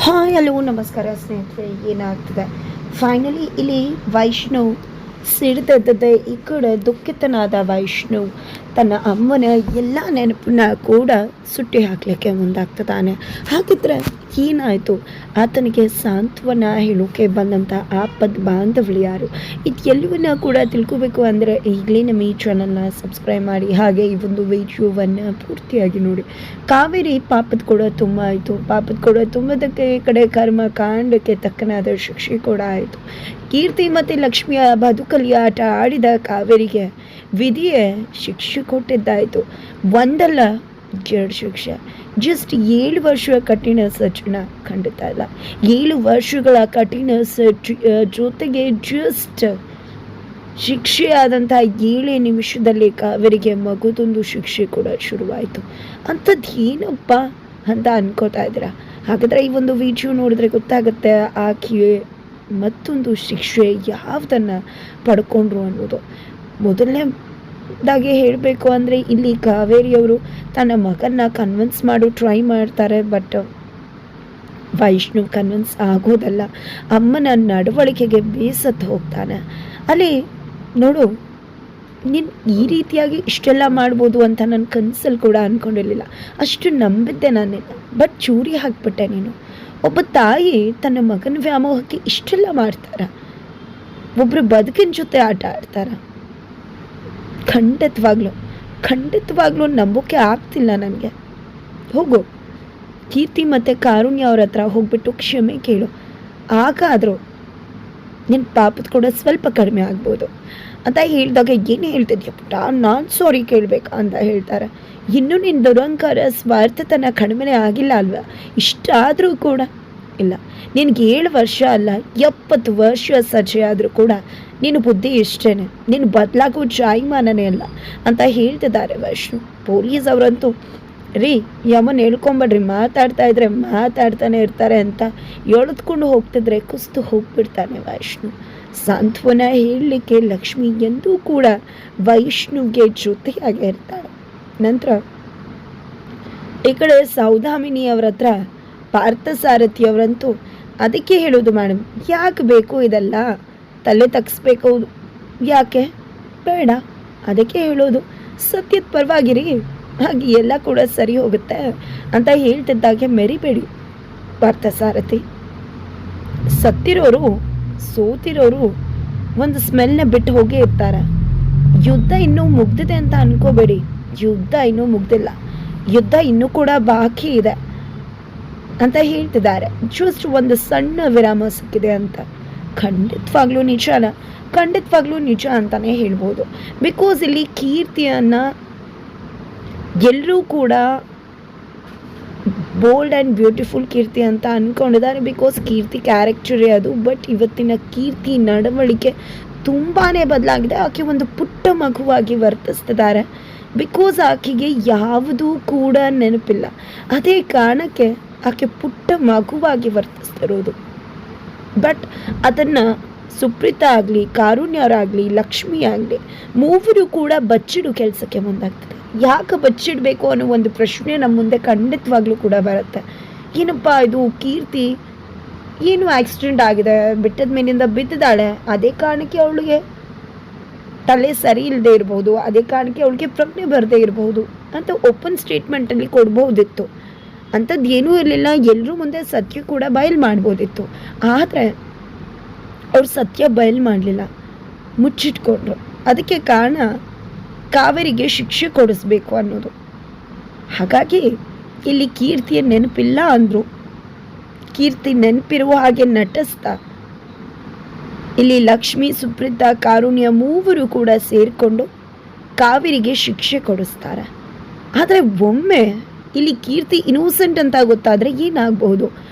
Hi hello ನಮಸ್ಕಾರ ಸ್ನೇಹಿತರೆ, ಏನಾಗ್ತದೆ ಫೈನಲಿ ಇಲ್ಲಿ ವೈಷ್ಣವ್ ಸಿಡಿದದ್ದೇ ಈ ಕಡೆ ದುಃಖಿತನಾದ ವೈಷ್ಣವ್ ತನ್ನ ಅಮ್ಮನ ಎಲ್ಲ ನೆನಪನ್ನ ಕೂಡ ಸುಟ್ಟಿ ಹಾಕಲಿಕ್ಕೆ ಮುಂದಾಗ್ತದಾನೆ. ಹಾಗಿದ್ರೆ ಏನಾಯಿತು? ಆತನಿಗೆ ಸಾಂತ್ವನ ಹೇಳೋಕೆ ಬಂದಂಥ ಆಪದ್ ಬಾಂಧವ್ರು ಯಾರು? ಇದು ಎಲ್ಲವನ್ನ ಕೂಡ ತಿಳ್ಕೋಬೇಕು ಅಂದರೆ ಈಗಲೇ ನಮ್ಮ ಈ ಚಾನಲ್ನ ಸಬ್ಸ್ಕ್ರೈಬ್ ಮಾಡಿ, ಹಾಗೆ ಈ ಒಂದು ವಿಡಿಯೋವನ್ನು ಪೂರ್ತಿಯಾಗಿ ನೋಡಿ. ಕಾವೇರಿ ಪಾಪದ ಕೂಡ ತುಂಬ ಆಯಿತು. ಪಾಪದ ಕೂಡ ತುಂಬದಕ್ಕೆ ಈ ಕಡೆ ಕರ್ಮ ಕಾಂಡಕ್ಕೆ ತಕ್ಕನಾದ ಶಿಕ್ಷೆ ಕೂಡ ಆಯಿತು. ಕೀರ್ತಿ ಮತ್ತು ಲಕ್ಷ್ಮಿಯ ಬದುಕಲ್ಲಿ ಆಟ ಆಡಿದ ಕಾವೇರಿಗೆ ವಿಧಿಯೇ ಶಿಕ್ಷೆ ಕೊಟ್ಟಿದ್ದಾಯಿತು. ಒಂದಲ್ಲ ಎರಡು ಶಿಕ್ಷೆ. ಜಸ್ಟ್ 7 ವರ್ಷ ಕಠಿಣ ಸಜ್ಜನ ಖಂಡಿತ ಇಲ್ಲ. 7 ವರ್ಷಗಳ ಕಠಿಣ ಜೊತೆಗೆ ಜಸ್ಟ್ ಶಿಕ್ಷೆ ಆದಂಥ 7 ನಿಮಿಷದಲ್ಲಿ ಕಾವೇರಿಗೆ ಮಗುದೊಂದು ಶಿಕ್ಷೆ ಕೂಡ ಶುರುವಾಯಿತು. ಅಂಥದ್ದು ಏನಪ್ಪ ಅಂತ ಅನ್ಕೋತಾ ಇದ್ದೀರಾ? ಹಾಗಾದರೆ ಈ ಒಂದು ವಿಡಿಯೋ ನೋಡಿದ್ರೆ ಗೊತ್ತಾಗುತ್ತೆ ಆಕೆ ಮತ್ತೊಂದು ಶಿಕ್ಷೆ ಯಾವುದನ್ನು ಪಡ್ಕೊಂಡ್ರು ಅನ್ನೋದು. ಮೊದಲನೇದಾಗಿ ಹೇಳಬೇಕು ಅಂದರೆ ಇಲ್ಲಿ ಕಾವೇರಿಯವರು ತನ್ನ ಮಗನ್ನ ಕನ್ವಿನ್ಸ್ ಮಾಡು ಟ್ರೈ ಮಾಡ್ತಾರೆ. ಬಟ್ ವೈಷ್ಣವ್ ಕನ್ವಿನ್ಸ್ ಆಗೋದಲ್ಲ. ಅಮ್ಮನ ನಡವಳಿಕೆಗೆ ಬೇಸತ್ತು ಹೋಗ್ತಾನೆ. ಅಲ್ಲಿ ನೋಡು, ನೀನು ಈ ರೀತಿಯಾಗಿ ಇಷ್ಟೆಲ್ಲ ಮಾಡ್ಬೋದು ಅಂತ ನನ್ನ ಕನಸಲ್ಲಿ ಕೂಡ ಅಂದ್ಕೊಂಡಿರಲಿಲ್ಲ. ಅಷ್ಟು ನಂಬಿದ್ದೆ ನಾನು, ಬಟ್ ಚೂರಿ ಹಾಕ್ಬಿಟ್ಟೆ ನೀನು. ಒಬ್ಬ ತಾಯಿ ತನ್ನ ಮಗನ ವ್ಯಾಮೋಹಕ್ಕೆ ಇಷ್ಟೆಲ್ಲ ಮಾಡ್ತಾರ? ಒಬ್ಬರು ಬದುಕಿನ ಜೊತೆ ಆಟ ಆಡ್ತಾರ? ಖಂಡಿತವಾಗ್ಲೂ ನಂಬೋಕೆ ಆಗ್ತಿಲ್ಲ ನನಗೆ. ಹೋಗು, ಕೀರ್ತಿ ಮತ್ತು ಕಾರುಣ್ಯ ಅವ್ರ ಹತ್ರ ಹೋಗ್ಬಿಟ್ಟು ಕ್ಷಮೆ ಕೇಳು. ಆಗಾದರೂ ನಿನ್ನ ಪಾಪದ ಕೂಡ ಸ್ವಲ್ಪ ಕಡಿಮೆ ಆಗ್ಬೋದು ಅಂತ ಹೇಳಿದಾಗ ಏನು ಹೇಳ್ತಿದ್ಯ ಪುಟ್ಟ, ನಾನು ಸಾರಿ ಕೇಳಬೇಕಾ ಅಂತ ಹೇಳ್ತಾರೆ. ಇನ್ನೂ ನಿನ್ನ ದುರಂಕಾರ ಸ್ವಾರ್ಥತನ ಕಡಿಮೆ ಆಗಿಲ್ಲ ಅಲ್ವಾ? ಇಷ್ಟಾದರೂ ಕೂಡ ಇಲ್ಲ. ನಿನಗೆ 7 ವರ್ಷ ಅಲ್ಲ 70 ವರ್ಷ ಸಜ್ಜೆ ಆದರೂ ಕೂಡ ನಿನ್ನ ಬುದ್ಧಿ ಇಷ್ಟೇ, ನೀನು ಬದಲಾಗೋ ಜಾಯಮಾನನೇ ಅಲ್ಲ ಅಂತ ಹೇಳ್ತಿದ್ದಾರೆ ವೈಷ್ಣು. ಪೊಲೀಸ್ ಅವರಂತೂ ರೀ ಯಮನ್ ಹೇಳ್ಕೊಂಬೇಡ್ರಿ, ಮಾತಾಡ್ತಾನೆ ಇರ್ತಾರೆ ಅಂತ ಎಳೆದುಕೊಂಡು ಹೋಗ್ತಿದ್ರೆ ಕುಸ್ತು ಹೋಗ್ಬಿಡ್ತಾನೆ ವೈಷ್ಣು. ಸಾಂತ್ವನ ಹೇಳಲಿಕ್ಕೆ ಲಕ್ಷ್ಮಿ ಎಂದೂ ಕೂಡ ವೈಷ್ಣುವಿಗೆ ಜೊತೆಯಾಗೇ ಇರ್ತಾಳೆ. ನಂತರ ಈ ಕಡೆ ಸೌದಾಮಿನಿಯವರ ಹತ್ರ ಪಾರ್ಥಸಾರಥಿಯವರಂತೂ ಅದಕ್ಕೆ ಹೇಳೋದು, ಮೇಡಮ್ ಯಾಕೆ ಬೇಕು ಇದೆಲ್ಲ, ತಲೆ ತಗ್ಸ್ಬೇಕು, ಯಾಕೆ ಬೇಡ, ಅದಕ್ಕೆ ಹೇಳೋದು ಸತ್ಯದ ಪರವಾಗಿರಿ, ಹಾಗೆ ಎಲ್ಲ ಕೂಡ ಸರಿ ಹೋಗುತ್ತೆ ಅಂತ ಹೇಳ್ತಿದ್ದಾಗೆ ಮೆರಿಬೇಡಿ ಪಾರ್ಥಸಾರಥಿ. ಸತ್ತಿರೋರು ಸೋತಿರೋರು ಒಂದು ಸ್ಮೆಲ್ನ ಬಿಟ್ಟು ಹೋಗೇ ಇರ್ತಾರೆ. ಯುದ್ಧ ಇನ್ನೂ ಮುಗ್ದಿದೆ ಅಂತ ಅನ್ಕೋಬೇಡಿ. ಯುದ್ಧ ಇನ್ನೂ ಮುಗ್ದಿಲ್ಲ, ಯುದ್ಧ ಇನ್ನೂ ಕೂಡ ಬಾಕಿ ಇದೆ ಅಂತ ಹೇಳ್ತಿದ್ದಾರೆ. ಜಸ್ಟ್ ಒಂದು ಸಣ್ಣ ವಿರಾಮ ಸಿಕ್ಕಿದೆ ಅಂತ. ಖಂಡಿತವಾಗ್ಲೂ ನಿಜ ಅಂತಾನೆ ಹೇಳ್ಬೋದು. ಬಿಕಾಸ್ ಇಲ್ಲಿ ಕೀರ್ತಿಯನ್ನು ಎಲ್ಲರೂ ಕೂಡ ಬೋಲ್ಡ್ ಆ್ಯಂಡ್ ಬ್ಯೂಟಿಫುಲ್ ಕೀರ್ತಿ ಅಂತ ಅಂದ್ಕೊಂಡಿದ್ದಾರೆ. ಬಿಕಾಸ್ ಕೀರ್ತಿ ಕ್ಯಾರೆಕ್ಟರೇ ಅದು. ಬಟ್ ಇವತ್ತಿನ ಕೀರ್ತಿ ನಡವಳಿಕೆ ತುಂಬಾ ಬದಲಾಗಿದೆ. ಆಕೆ ಒಂದು ಪುಟ್ಟ ಮಗುವಾಗಿ ವರ್ತಿಸ್ತಿದ್ದಾರೆ. ಬಿಕಾಸ್ ಆಕೆಗೆ ಯಾವುದೂ ಕೂಡ ನೆನಪಿಲ್ಲ. ಅದೇ ಕಾರಣಕ್ಕೆ ಆಕೆ ಪುಟ್ಟ ಮಗುವಾಗಿ ವರ್ತಿಸ್ತಿರೋದು. ಬಟ್ ಅದನ್ನು ಸುಪ್ರೀತಾ ಆಗಲಿ, ಕಾರುಣ್ಯರಾಗಲಿ, ಲಕ್ಷ್ಮಿ ಆಗಲಿ, ಮೂವರು ಕೂಡ ಬಚ್ಚಿಡು ಕೆಲಸಕ್ಕೆ ಮುಂದಾಗ್ತದೆ. ಯಾಕೆ ಬಚ್ಚಿಡಬೇಕು ಅನ್ನೋ ಒಂದು ಪ್ರಶ್ನೆ ನಮ್ಮ ಮುಂದೆ ಖಂಡಿತವಾಗ್ಲೂ ಕೂಡ ಬರುತ್ತೆ. ಏನಪ್ಪ ಇದು, ಕೀರ್ತಿ ಏನು ಆಕ್ಸಿಡೆಂಟ್ ಆಗಿದೆ, ಬೆಟ್ಟದ ಮೇಲಿಂದ ಬಿದ್ದಿದ್ದಾಳೆ, ಅದೇ ಕಾರಣಕ್ಕೆ ಅವಳಿಗೆ ತಲೆ ಸರಿ ಇಲ್ಲದೆ ಇರ್ಬೋದು, ಅದೇ ಕಾರಣಕ್ಕೆ ಅವಳಿಗೆ ಪ್ರಜ್ಞೆ ಬರದೇ ಇರಬಹುದು ಅಂತ ಓಪನ್ ಸ್ಟೇಟ್ಮೆಂಟಲ್ಲಿ ಕೊಡ್ಬೋದಿತ್ತು. ಅಂಥದ್ದು ಏನೂ ಇರಲಿಲ್ಲ. ಎಲ್ಲರೂ ಮುಂದೆ ಸತ್ಯ ಕೂಡ ಬಯಲು ಮಾಡ್ಬೋದಿತ್ತು. ಆದರೆ ಅವ್ರು ಸತ್ಯ ಬಯಲು ಮಾಡಲಿಲ್ಲ, ಮುಚ್ಚಿಟ್ಕೊಂಡ್ರು. ಅದಕ್ಕೆ ಕಾರಣ ಕಾವೇರಿಗೆ ಶಿಕ್ಷೆ ಕೊಡಿಸ್ಬೇಕು ಅನ್ನೋದು. ಹಾಗಾಗಿ ಇಲ್ಲಿ ಕೀರ್ತಿಯ ನೆನಪಿಲ್ಲ ಅಂದರು. ಕೀರ್ತಿ ನೆನಪಿರುವ ಹಾಗೆ ನಟಿಸ್ತಾ ಇಲ್ಲಿ ಲಕ್ಷ್ಮಿ, ಸುಪ್ರೀತಾ, ಕಾರುಣ್ಯ ಮೂವರು ಕೂಡ ಸೇರಿಕೊಂಡು ಕಾವೇರಿಗೆ ಶಿಕ್ಷೆ ಕೊಡಿಸ್ತಾರೆ. ಆದರೆ ಒಮ್ಮೆ ಇಲ್ಲಿ ಕೀರ್ತಿ ಇನ್ನೋಸೆಂಟ್ ಅಂತ ಗೊತ್ತಾದರೆ ಏನಾಗಬಹುದು?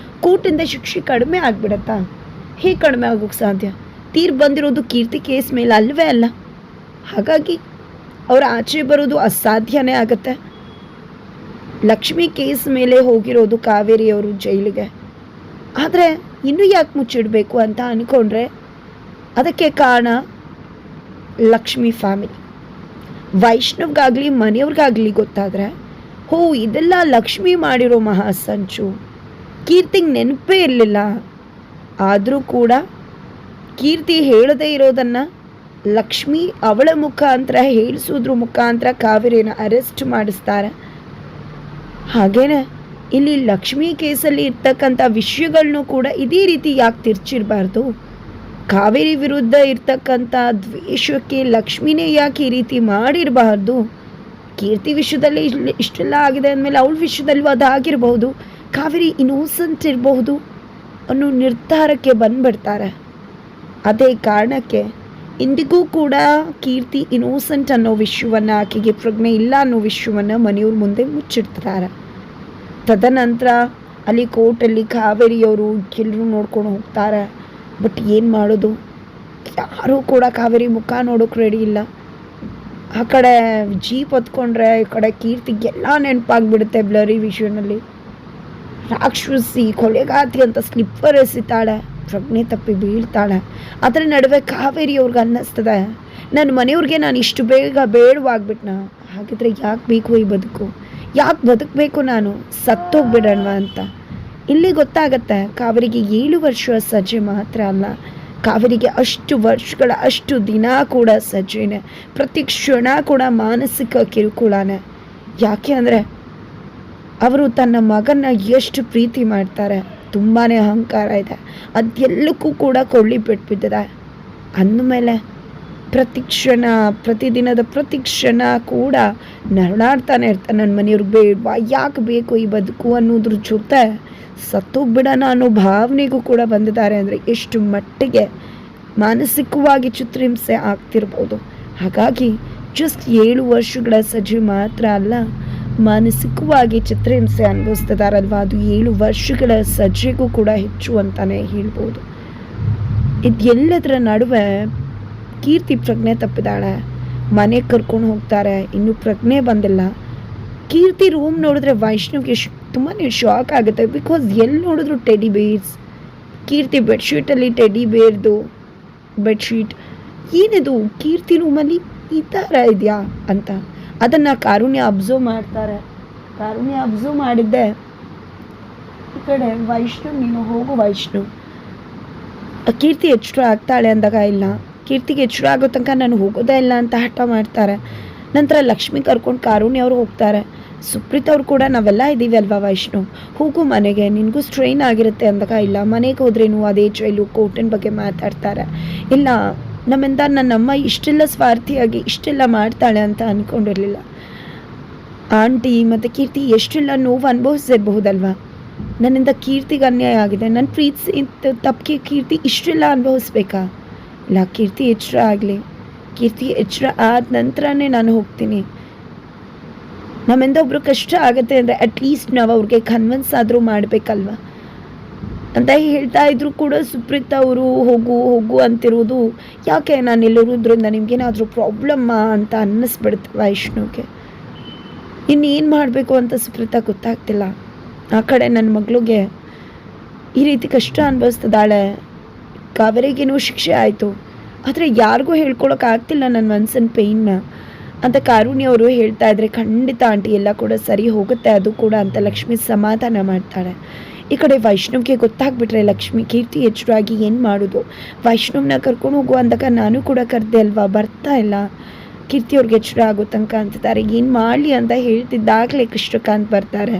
ಕೋರ್ಟಿಂದ ಶಿಕ್ಷೆ ಕಡಿಮೆ ಆಗಿಬಿಡತ್ತಾ? ಹೇಗೆ ಕಡಿಮೆ ಆಗೋಕ್ಕೆ ಸಾಧ್ಯ? ತೀರ್ಪು ಬಂದಿರೋದು ಕೀರ್ತಿ ಕೇಸ್ ಮೇಲೆ ಅಲ್ವೇ ಅಲ್ಲ. ಹಾಗಾಗಿ ಅವ್ರು ಆಚೆ ಬರೋದು ಅಸಾಧ್ಯನೇ ಆಗುತ್ತೆ. ಲಕ್ಷ್ಮಿ ಕೇಸ್ ಮೇಲೆ ಹೋಗಿರೋದು ಕಾವೇರಿಯವರು ಜೈಲಿಗೆ. ಆದರೆ ಇನ್ನೂ ಯಾಕೆ ಮುಚ್ಚಿಡಬೇಕು ಅಂತ ಅಂದ್ಕೊಂಡ್ರೆ ಅದಕ್ಕೆ ಕಾರಣ ಲಕ್ಷ್ಮಿ ಫ್ಯಾಮಿಲಿ. ವೈಷ್ಣವ್ಗಾಗಲಿ ಮನೆಯವ್ರಿಗಾಗಲಿ ಗೊತ್ತಾದರೆ, ಇದೆಲ್ಲ ಲಕ್ಷ್ಮಿ ಮಾಡಿರೋ ಮಹಾ ಸಂಚು, ಕೀರ್ತಿಗೆ ನೆನಪೇ ಇರಲಿಲ್ಲ. ಆದರೂ ಕೂಡ ಕೀರ್ತಿ ಹೇಳದೇ ಇರೋದನ್ನು ಲಕ್ಷ್ಮಿ ಅವಳ ಮುಖಾಂತರ ಹೇಳಿಸೋದ್ರ ಮುಖಾಂತರ ಕಾವೇರಿನ ಅರೆಸ್ಟ್ ಮಾಡಿಸ್ತಾರೆ. ಹಾಗೇನೆ ಇಲ್ಲಿ ಲಕ್ಷ್ಮಿ ಕೇಸಲ್ಲಿ ಇರ್ತಕ್ಕಂಥ ವಿಷಯಗಳನ್ನೂ ಕೂಡ ಇದೇ ರೀತಿ ಯಾಕೆ ತಿರ್ಚಿರಬಾರ್ದು? ಕಾವೇರಿ ವಿರುದ್ಧ ಇರ್ತಕ್ಕಂಥ ದ್ವೇಷಕ್ಕೆ ಲಕ್ಷ್ಮಿನೇ ಯಾಕೆ ಈ ರೀತಿ ಮಾಡಿರಬಾರ್ದು? ಕೀರ್ತಿ ವಿಷಯದಲ್ಲಿ ಇಷ್ಟೆಲ್ಲ ಆಗಿದೆ ಅಂದಮೇಲೆ ಅವಳ ವಿಷಯದಲ್ಲೂ ಅದಾಗಿರ್ಬಹುದು, ಕಾವೇರಿ ಇನ್ನೋಸೆಂಟ್ ಇರಬಹುದು ಅನ್ನೋ ನಿರ್ಧಾರಕ್ಕೆ ಬಂದ್ಬಿಡ್ತಾರೆ. ಅದೇ ಕಾರಣಕ್ಕೆ ಇಂದಿಗೂ ಕೂಡ ಕೀರ್ತಿ ಇನ್ನೋಸೆಂಟ್ ಅನ್ನೋ ವಿಷಯವನ್ನು, ಆಕೆಗೆ ಪ್ರಜ್ಞೆ ಇಲ್ಲ ಅನ್ನೋ ವಿಷಯವನ್ನು ಮನೆಯವ್ರ ಮುಂದೆ ಮುಚ್ಚಿಡ್ತಾರೆ. ತದನಂತರ ಅಲ್ಲಿ ಕೋರ್ಟಲ್ಲಿ ಕಾವೇರಿಯವರು ಎಲ್ಲರೂ ನೋಡ್ಕೊಂಡು ಹೋಗ್ತಾರೆ. ಬಟ್ ಏನು ಮಾಡೋದು, ಯಾರೂ ಕೂಡ ಕಾವೇರಿ ಮುಖ ನೋಡೋಕೆ ರೆಡಿ ಇಲ್ಲ. ಆ ಕಡೆ ಜೀಪ್ ಹೊತ್ಕೊಂಡ್ರೆ ಈ ಕಡೆ ಕೀರ್ತಿಗೆಲ್ಲ ನೆನಪಾಗ್ಬಿಡುತ್ತೆ ಬ್ಲರಿ ವಿಷಯನಲ್ಲಿ. ರಾಕ್ಷಸಿ ಕೊಲೆಗಾತಿ ಅಂತ ಸ್ಲಿಪ್ಪರ್ ಎಸಿತಾಳೆ, ಪ್ರಜ್ಞೆ ತಪ್ಪಿ ಬೀಳ್ತಾಳೆ. ಅದರ ನಡುವೆ ಕಾವೇರಿಯವ್ರಿಗೆ ಅನ್ನಿಸ್ತದೆ, ನನ್ನ ಮನೆಯವ್ರಿಗೆ ನಾನು ಇಷ್ಟು ಬೇಗ ಬೇಡವಾಗ್ಬಿಟ್ನ, ಹಾಗಿದ್ರೆ ಯಾಕೆ ಬೇಕು ಈ ಬದುಕು, ಯಾಕೆ ಬದುಕಬೇಕು, ನಾನು ಸತ್ತೋಗ್ಬಿಡೋಣ ಅಂತ. ಇಲ್ಲಿ ಗೊತ್ತಾಗತ್ತೆ ಕಾವೇರಿಗೆ 7 ವರ್ಷ ಸಜ್ಜೆ ಮಾತ್ರ ಅಲ್ಲ, ಕಾವೇರಿಗೆ ಅಷ್ಟು ವರ್ಷಗಳ ಅಷ್ಟು ದಿನ ಕೂಡ ಸಜ್ಜೆನೆ, ಪ್ರತಿ ಕ್ಷಣ ಕೂಡ ಮಾನಸಿಕ ಕಿರುಕುಳನೇ. ಯಾಕೆ ಅಂದರೆ ಅವರು ತನ್ನ ಮಗನ ಎಷ್ಟು ಪ್ರೀತಿ ಮಾಡ್ತಾರೆ, ತುಂಬಾ ಅಹಂಕಾರ ಇದೆ, ಅದೆಲ್ಲಕ್ಕೂ ಕೂಡ ಕೊಳ್ಳಿ ಬಿಟ್ಟಿದೆ. ಅಂದಮೇಲೆ ಪ್ರತಿದಿನದ ಪ್ರತಿ ಕ್ಷಣ ಕೂಡ ನರಳಾಡ್ತಾನೆ ಇರ್ತಾನೆ, ನನ್ನ ಮನೆಯವ್ರಿಗೆ ಬೇಡವಾ, ಯಾಕೆ ಬೇಕು ಈ ಬದುಕು ಅನ್ನೋದ್ರ ಜೊತೆ ಸತ್ತೋಗ್ಬಿಡೋಣ ಅನ್ನೋ ಭಾವನೆಗೂ ಕೂಡ ಬಂದಿದ್ದಾರೆ. ಅಂದರೆ ಎಷ್ಟು ಮಟ್ಟಿಗೆ ಮಾನಸಿಕವಾಗಿ ಚಿತ್ರಹಿಂಸೆ ಆಗ್ತಿರ್ಬೋದು. ಹಾಗಾಗಿ ಜಸ್ಟ್ 7 ವರ್ಷಗಳ ಸಜ್ಜೆ ಮಾತ್ರ ಅಲ್ಲ, ಮಾನಸಿಕವಾಗಿ ಚಿತ್ರಹಿಂಸೆ ಅನುಭವಿಸ್ತಿದಾರಲ್ವ, ಅದು 7 ವರ್ಷಗಳ ಸಜ್ಜೆಗೂ ಕೂಡ ಹೆಚ್ಚು ಅಂತಲೇ ಹೇಳ್ಬೋದು. ಇದೆಲ್ಲದರ ನಡುವೆ ಕೀರ್ತಿ ಪ್ರಜ್ಞೆ ತಪ್ಪಿದಾಳೆ, ಮನೆಗೆ ಕರ್ಕೊಂಡು ಹೋಗ್ತಾರೆ, ಇನ್ನೂ ಪ್ರಜ್ಞೆ ಬಂದಿಲ್ಲ. ಕೀರ್ತಿ ರೂಮ್ ನೋಡಿದ್ರೆ ವೈಷ್ಣವ್ಗೆ ತುಂಬಾ ಶಾಕ್ ಆಗುತ್ತೆ. ಬಿಕಾಸ್ ಎಲ್ಲಿ ನೋಡಿದ್ರು ಟೆಡಿ ಬೇರ್ಸ್, ಕೀರ್ತಿ ಬೆಡ್ಶೀಟಲ್ಲಿ ಟೆಡಿ ಬೇರ್ದು ಬೆಡ್ಶೀಟ್, ಏನಿದು ಕೀರ್ತಿ ರೂಮಲ್ಲಿ ಈ ಥರ ಇದೆಯಾ ಅಂತ. ಅದನ್ನು ಕಾರುಣ್ಯ ಅಬ್ಸರ್ವ್ ಮಾಡ್ತಾರೆ. ಕಾರುಣ್ಯ ಅಬ್ಸರ್ವ್ ಮಾಡಿದ್ದೆ ಈ ಕಡೆ ವೈಷ್ಣವ್, ನೀನು ಹೋಗು ವೈಷ್ಣವ್, ಕೀರ್ತಿ ಎಚ್ಚರ ಆಗ್ತಾಳೆ ಅಂದಾಗ ಇಲ್ಲ, ಕೀರ್ತಿಗೆ ಎಚ್ಚರ ಆಗೋ ತನಕ ನಾನು ಹೋಗೋದೇ ಇಲ್ಲ ಅಂತ ಹಠ ಮಾಡ್ತಾರೆ. ನಂತರ ಲಕ್ಷ್ಮಿ ಕರ್ಕೊಂಡು ಕಾರುಣ್ಯ ಅವರು ಹೋಗ್ತಾರೆ. ಸುಪ್ರೀತ್ ಅವ್ರು ಕೂಡ ನಾವೆಲ್ಲ ಇದ್ದೀವಿ ಅಲ್ವಾ ವೈಷ್ಣವ್, ಹೋಗು ಮನೆಗೆ, ನಿನಗೂ ಸ್ಟ್ರೈನ್ ಆಗಿರುತ್ತೆ ಅಂದಾಗ ಇಲ್ಲ, ಮನೆಗೆ ಹೋದ್ರೇನು ಅದೇ ಜೈಲು ಕೋರ್ಟಿನ ಬಗ್ಗೆ ಮಾತಾಡ್ತಾರೆ. ಇಲ್ಲ, ನಮ್ಮಿಂದ ನನ್ನಮ್ಮ ಇಷ್ಟೆಲ್ಲ ಸ್ವಾರ್ಥಿಯಾಗಿ ಇಷ್ಟೆಲ್ಲ ಮಾಡ್ತಾಳೆ ಅಂತ ಅಂದ್ಕೊಂಡಿರಲಿಲ್ಲ. ಆಂಟಿ ಮತ್ತು ಕೀರ್ತಿ ಎಷ್ಟೆಲ್ಲ ನೋವು ಅನುಭವಿಸಿರ್ಬಹುದಲ್ವ, ನನ್ನಿಂದ ಕೀರ್ತಿಗೆ ಅನ್ಯಾಯ ಆಗಿದೆ, ನನ್ನ ಪ್ರೀತಿ ತಪ್ಪಿಗೆ ಕೀರ್ತಿ ಇಷ್ಟೆಲ್ಲ ಅನುಭವಿಸ್ಬೇಕಾ? ಇಲ್ಲ, ಕೀರ್ತಿ ಎಚ್ಚರ ಆಗಲಿ, ಕೀರ್ತಿ ಎಚ್ಚರ ಆದ ನಂತರನೇ ನಾನು ಹೋಗ್ತೀನಿ. ನಮ್ಮಿಂದ ಒಬ್ರು ಕಷ್ಟ ಆಗುತ್ತೆ ಅಂದರೆ ಅಟ್ಲೀಸ್ಟ್ ನಾವು ಅವ್ರಿಗೆ ಕನ್ವಿನ್ಸ್ ಆದರೂ ಮಾಡಬೇಕಲ್ವ ಅಂತ ಹೇಳ್ತಾ ಇದ್ರು ಕೂಡ ಸುಪ್ರೀತ್ ಅವರು ಹೋಗು ಹೋಗು ಅಂತಿರೋದು ಯಾಕೆ, ನಾನು ಇಲ್ಲಿರೋದ್ರಿಂದ ನಿಮ್ಗೇನಾದರೂ ಪ್ರಾಬ್ಲಮ್ಮಾ ಅಂತ ಅನ್ನಿಸ್ಬಿಡುತ್ತೆ ವೈಷ್ಣವ್ಗೆ. ಇನ್ನೇನು ಮಾಡಬೇಕು ಅಂತ ಸುಪ್ರೀತ ಗೊತ್ತಾಗ್ತಿಲ್ಲ. ಆ ಕಡೆ ನನ್ನ ಮಗಳಿಗೆ ಈ ರೀತಿ ಕಷ್ಟ ಅನುಭವಿಸ್ತಿದ್ದಾಳೆ, ಕಾವೇರಿಗೇನೋ ಶಿಕ್ಷೆ ಆಯಿತು, ಆದರೆ ಯಾರಿಗೂ ಹೇಳ್ಕೊಳಕ್ಕಾಗ್ತಿಲ್ಲ ನನ್ನ ಮನಸ್ಸಿನ ಪೇಯ್ನ ಅಂತ ಕಾರುಣ್ಯ ಅವರು ಹೇಳ್ತಾ ಇದ್ರೆ, ಖಂಡಿತ ಆಂಟಿ ಎಲ್ಲ ಕೂಡ ಸರಿ ಹೋಗುತ್ತೆ ಅದು ಕೂಡ ಅಂತ ಲಕ್ಷ್ಮಿ ಸಮಾಧಾನ ಮಾಡ್ತಾಳೆ. ಈ ಕಡೆ ವೈಷ್ಣವ್ಗೆ ಗೊತ್ತಾಗ್ಬಿಟ್ರೆ ಲಕ್ಷ್ಮಿ ಕೀರ್ತಿ ಎಚ್ಚರಾಗಿ ಏನು ಮಾಡೋದು, ವೈಷ್ಣವ್ನ ಕರ್ಕೊಂಡು ಹೋಗು ಅಂದಾಗ ನಾನು ಕೂಡ ಕರೆದೆ ಅಲ್ವಾ, ಬರ್ತಾ ಇಲ್ಲ, ಕೀರ್ತಿಯವ್ರಿಗೆ ಎಚ್ಚರ ಆಗೋ ತನಕ ಅಂತಿದ್ದಾರೆ. ಏನು ಮಾಡಲಿ ಅಂತ ಹೇಳ್ತಿದ್ದಾಗಲೇ ಕೃಷ್ಣಕಾಂತ್ ಬರ್ತಾರೆ.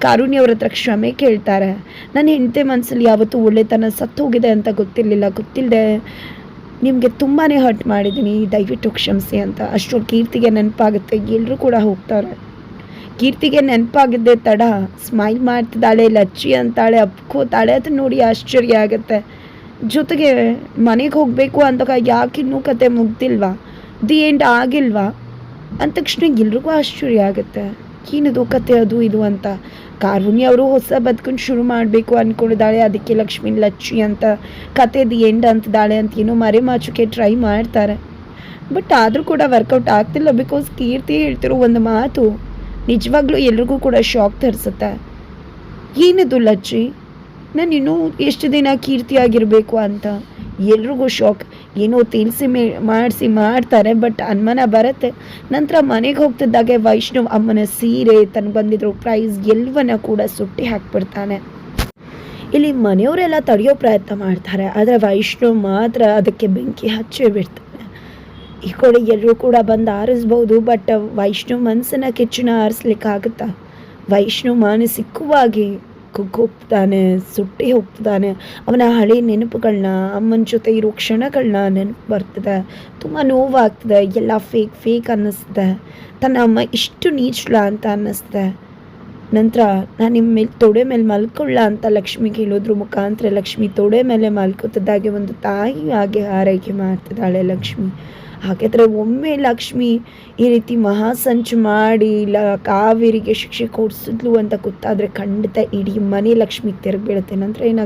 ಕಾರುಣ್ಯವ್ರ ಹತ್ರ ಕ್ಷಮೆ ಕೇಳ್ತಾರೆ. ನನ್ನ ಹೆಂಡತಿ ಮನಸ್ಸಲ್ಲಿ ಯಾವತ್ತೂ ಒಳ್ಳೆತನ ಸತ್ತೋಗಿದೆ ಅಂತ ಗೊತ್ತಿಲ್ಲದೆ ನಿಮಗೆ ತುಂಬಾ ಹರ್ಟ್ ಮಾಡಿದ್ದೀನಿ, ದಯವಿಟ್ಟು ಕ್ಷಮಿಸಿ ಅಂತ. ಅಷ್ಟು ಕೀರ್ತಿಗೆ ನೆನಪಾಗುತ್ತೆ, ಎಲ್ಲರೂ ಕೂಡ ಹೋಗ್ತಾರೆ. ಕೀರ್ತಿಗೆ ನೆನಪಾಗಿದ್ದೆ ತಡ ಸ್ಮೈಲ್ ಮಾಡ್ತಿದ್ದಾಳೆ, ಲಚ್ಚಿ ಅಂತಾಳೆ, ಅಪ್ಕೋತಾಳೆ. ಅದನ್ನ ನೋಡಿ ಆಶ್ಚರ್ಯ ಆಗುತ್ತೆ. ಜೊತೆಗೆ ಮನೆಗೆ ಹೋಗಬೇಕು ಅಂದಾಗ ಯಾಕೆ ಇನ್ನೂ ಕತೆ ಮುಗ್ದಿಲ್ವಾ, ದಿ ಎಂಡ್ ಆಗಿಲ್ವಾ ಅಂದ ತಕ್ಷಣ ಎಲ್ರಿಗೂ ಆಶ್ಚರ್ಯ ಆಗುತ್ತೆ. ಏನಿದು ಕತೆ ಅದು ಇದು ಅಂತ. ಕಾರುಣ್ಯ ಅವರು ಹೊಸ ಬದುಕನ್ನು ಶುರು ಮಾಡಬೇಕು ಅಂದ್ಕೊಂಡಿದ್ದಾಳೆ, ಅದಕ್ಕೆ ಲಕ್ಷ್ಮೀ ಲಚ್ಚಿ ಅಂತ ಕತೆ ದಿ ಎಂಡ್ ಅಂತಿದ್ದಾಳೆ ಅಂತ ಏನೋ ಮರೆಮಾಚೋಕ್ಕೆ ಟ್ರೈ ಮಾಡ್ತಾರೆ. ಬಟ್ ಆದರೂ ಕೂಡ ವರ್ಕೌಟ್ ಆಗ್ತಿಲ್ಲ. ಬಿಕಾಸ್ ಕೀರ್ತಿ ಹೇಳ್ತಿರೋ ಒಂದು ಮಾತು ನಿಜವಾಗ್ಲೂ ಎಲ್ರಿಗೂ ಕೂಡ ಶಾಕ್ ತರಿಸುತ್ತೆ. ಏನಿದು ಲಚ್ಚಿ, ನಾನು ಇನ್ನೂ ಎಷ್ಟು ದಿನ ಕೀರ್ತಿಯಾಗಿರಬೇಕು ಅಂತ ಎಲ್ರಿಗೂ ಶಾಕ್. ಏನೋ ತಿಳಿಸಿ ಮಾಡಿಸಿ ಮಾಡ್ತಾರೆ, ಬಟ್ ಅನುಮಾನ ಬರುತ್ತೆ. ನಂತರ ಮನೆಗೆ ಹೋಗ್ತಿದ್ದಾಗೆ ವೈಷ್ಣವ್ ಅಮ್ಮನ ಸೀರೆ, ತನಗೆ ಬಂದಿದ್ರು ಪ್ರೈಸ್ ಎಲ್ಲವನ್ನ ಕೂಡ ಸುಟ್ಟಿ ಹಾಕ್ಬಿಡ್ತಾನೆ. ಇಲ್ಲಿ ಮನೆಯವರೆಲ್ಲ ತಡೆಯೋ ಪ್ರಯತ್ನ ಮಾಡ್ತಾರೆ, ಆದರೆ ವೈಷ್ಣವ್ ಮಾತ್ರ ಅದಕ್ಕೆ ಬೆಂಕಿ ಹಚ್ಚೇ ಬಿಡ್ತಾನೆ. ಈ ಕಡೆ ಎಲ್ಲರೂ ಕೂಡ ಬಂದು ಆರಿಸ್ಬೋದು, ಬಟ್ ವೈಷ್ಣವ್ ಮನಸ್ಸನ್ನು ಕಿಚ್ಚನ್ನ ಆರಿಸ್ಲಿಕ್ಕಾಗುತ್ತಾ? ವೈಷ್ಣವ್ ಮಾನಸಿಕವಾಗಿ ಕುಗ್ಗೋಗ್ತಾನೆ, ಸುಟ್ಟಿ ಹೋಗ್ತಾನೆ. ಅವನ ಹಳೆ ನೆನಪುಗಳನ್ನ, ಅಮ್ಮನ ಜೊತೆ ಇರೋ ಕ್ಷಣಗಳನ್ನ ನೆನಪು ಬರ್ತದೆ. ತುಂಬ ನೋವಾಗ್ತದೆ, ಎಲ್ಲ ಫೇಕ್ ಅನ್ನಿಸ್ತದೆ. ತನ್ನ ಅಮ್ಮ ಇಷ್ಟು ನೀಚಳ ಅಂತ ಅನ್ನಿಸ್ತದೆ. ನಂತರ ನಾನು ನಿಮ್ಮ ಮೇಲೆ ತೊಡೆ ಮೇಲೆ ಮಲ್ಕೊಳ್ಳ ಅಂತ ಲಕ್ಷ್ಮಿಗೆ ಹೇಳೋದ್ರ ಮುಖಾಂತರ ಲಕ್ಷ್ಮಿ ತೊಡೆ ಮೇಲೆ ಮಲ್ಕೋತಿದ್ದಾಗೆ ಒಂದು ತಾಯಿ ಹಾಗೆ ಆರೈಕೆ ಮಾಡ್ತಿದ್ದಾಳೆ ಲಕ್ಷ್ಮಿ. ಹಾಗಾದರೆ ಒಮ್ಮೆ ಲಕ್ಷ್ಮಿ ಈ ರೀತಿ ಮಹಾಸಂಚು ಮಾಡಿ ಕಾವೇರಿಗೆ ಶಿಕ್ಷೆ ಕೊಡಿಸಿದ್ಲು ಅಂತ ಗೊತ್ತಾದರೆ ಖಂಡಿತ ಇಡೀ ಮನೆ ಲಕ್ಷ್ಮಿ ತಿರುಗಿ ಬೀಳುತ್ತೆ. ನಂತರ ಏನಾಗುತ್ತೆ?